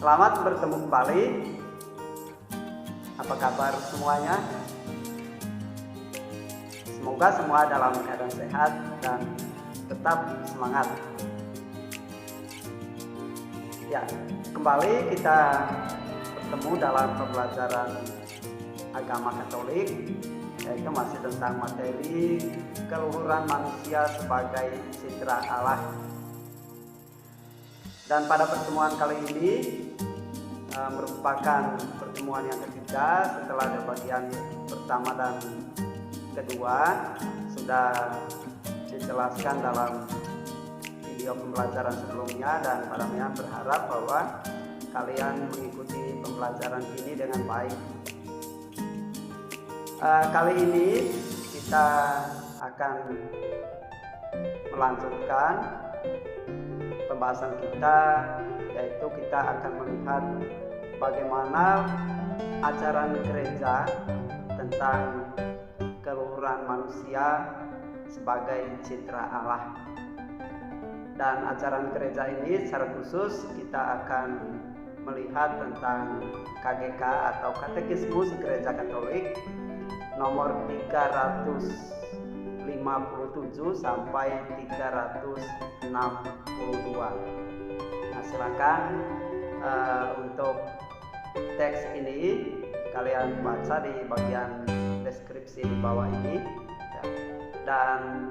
Selamat bertemu kembali. Apa kabar semuanya? Semoga semua dalam keadaan sehat dan tetap semangat. Ya, kembali kita bertemu dalam pembelajaran agama Katolik, yaitu masih tentang materi keluhuran manusia sebagai citra Allah. Dan pada pertemuan kali ini merupakan pertemuan yang ketiga setelah dari bagian pertama dan kedua sudah dijelaskan dalam video pembelajaran sebelumnya, dan kami berharap bahwa kalian mengikuti pembelajaran ini dengan baik. Kali ini kita akan melanjutkan pembahasan kita, yaitu kita akan melihat bagaimana ajaran gereja tentang keluhuran manusia sebagai citra Allah. Dan ajaran gereja ini secara khusus kita akan melihat tentang KGK atau Katekismus Gereja Katolik nomor 357 sampai 362. Nah, silakan untuk teks ini kalian baca di bagian deskripsi di bawah ini ya. Dan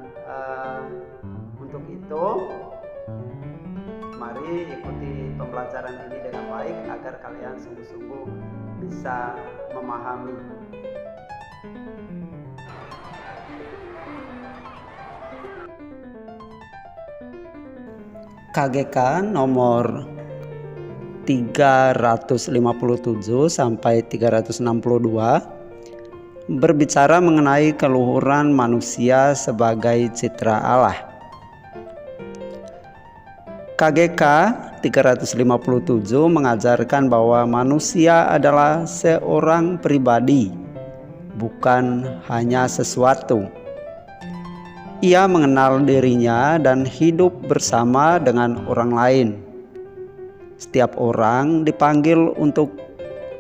untuk itu mari ikuti pembelajaran ini dengan baik agar kalian sungguh-sungguh bisa memahami. KGK nomor 357 sampai 362 berbicara mengenai keluhuran manusia sebagai citra Allah. KGK 357 mengajarkan bahwa manusia adalah seorang pribadi, bukan hanya sesuatu. Ia mengenal dirinya dan hidup bersama dengan orang lain. Setiap orang dipanggil untuk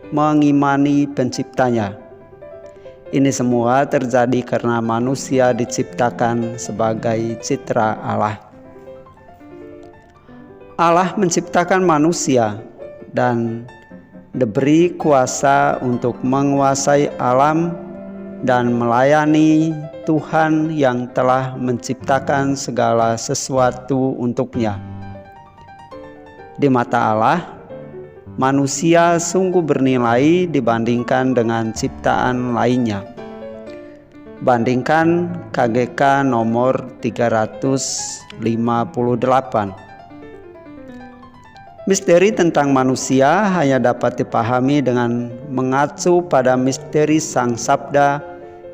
mengimani penciptanya. Ini semua terjadi karena manusia diciptakan sebagai citra Allah. Allah menciptakan manusia dan diberi kuasa untuk menguasai alam dan melayani Tuhan yang telah menciptakan segala sesuatu untuknya. Di mata Allah, manusia sungguh bernilai dibandingkan dengan ciptaan lainnya. Bandingkan KGK nomor 358. Misteri tentang manusia hanya dapat dipahami dengan mengacu pada misteri Sang Sabda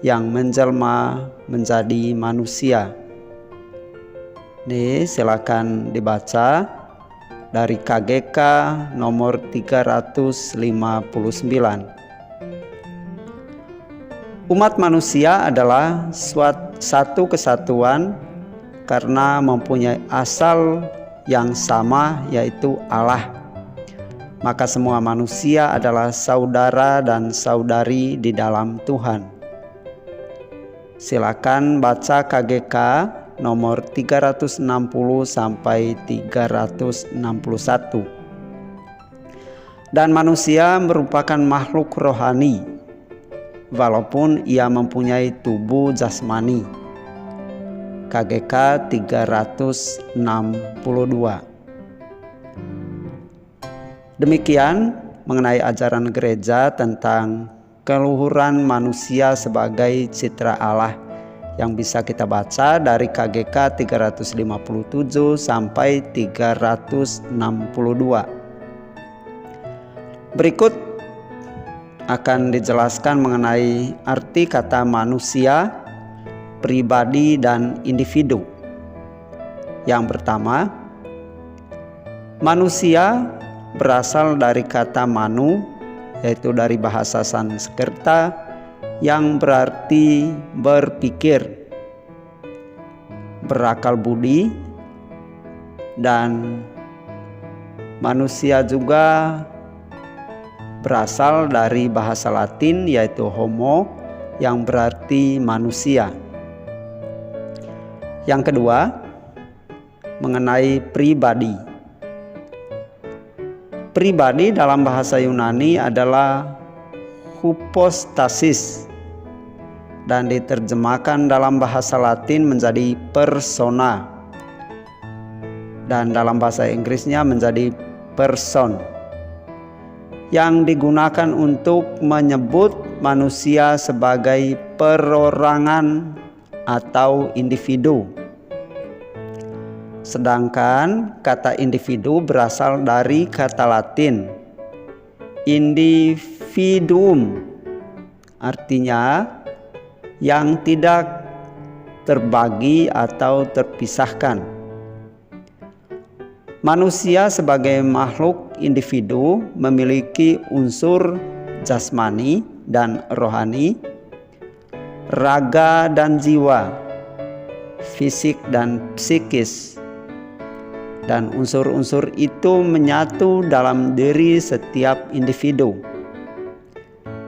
yang menjelma menjadi manusia. Nih, silakan dibaca dari KGK nomor 359. Umat manusia adalah satu kesatuan karena mempunyai asal yang sama, yaitu Allah. Maka semua manusia adalah saudara dan saudari di dalam Tuhan. Silakan baca KGK nomor 360 sampai 361. Dan manusia merupakan makhluk rohani, walaupun ia mempunyai tubuh jasmani. KGK 362. Demikian mengenai ajaran gereja tentang keluhuran manusia sebagai citra Allah yang bisa kita baca dari KGK 357 sampai 362. Berikut akan dijelaskan mengenai arti kata manusia, pribadi, dan individu. Yang pertama, manusia berasal dari kata manu, yaitu dari bahasa Sanskerta yang berarti berpikir, berakal budi, dan Manusia juga berasal dari bahasa Latin yaitu homo, yang berarti manusia. Yang kedua, mengenai pribadi. Pribadi dalam bahasa Yunani adalah hypostasis dan diterjemahkan dalam bahasa Latin menjadi persona, dan dalam bahasa Inggrisnya menjadi person, yang digunakan untuk menyebut manusia sebagai perorangan atau individu. Sedangkan kata individu berasal dari kata Latin individuum, artinya yang tidak terbagi atau terpisahkan. Manusia sebagai makhluk individu memiliki unsur jasmani dan rohani, raga dan jiwa, fisik dan psikis, dan unsur-unsur itu menyatu dalam diri setiap individu.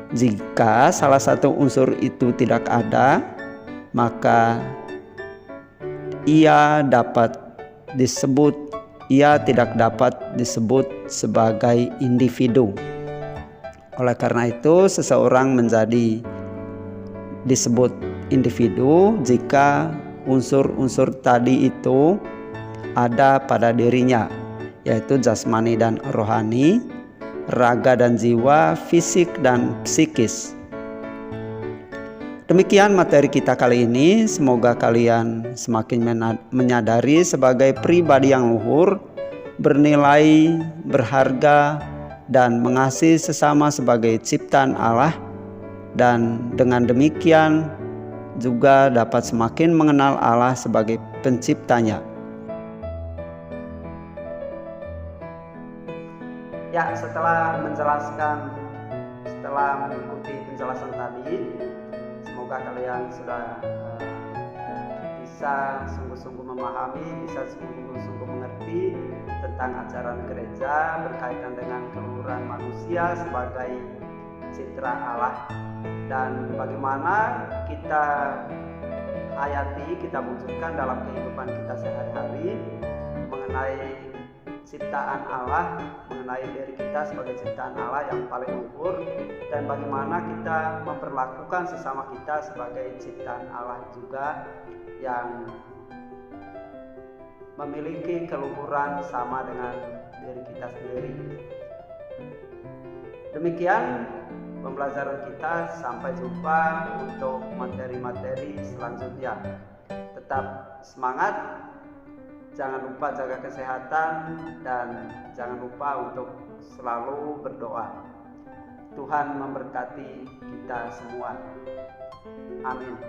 Jika salah satu unsur itu tidak ada, maka ia tidak dapat disebut sebagai individu. Oleh karena itu, seseorang menjadi disebut individu jika unsur-unsur tadi itu ada pada dirinya, yaitu jasmani dan rohani, raga dan jiwa, fisik dan psikis. Demikian materi kita kali ini. Semoga kalian semakin menyadari sebagai pribadi yang luhur, bernilai, berharga, dan mengasihi sesama sebagai ciptaan Allah, dan dengan demikian juga dapat semakin mengenal Allah sebagai penciptanya. Ya, setelah mengikuti penjelasan tadi, semoga kalian sudah bisa sungguh-sungguh memahami, bisa sungguh-sungguh mengerti tentang ajaran gereja berkaitan dengan keluhuran manusia sebagai citra Allah, dan bagaimana kita hayati, kita wujudkan dalam kehidupan kita sehari-hari mengenai ciptaan Allah, mengenai diri kita sebagai ciptaan Allah yang paling luhur, dan bagaimana kita memperlakukan sesama kita sebagai ciptaan Allah juga yang memiliki keluhuran sama dengan diri kita sendiri. Demikian pembelajaran kita, sampai jumpa untuk materi-materi selanjutnya. Tetap semangat, jangan lupa jaga kesehatan, dan jangan lupa untuk selalu berdoa. Tuhan memberkati kita semua. Amin.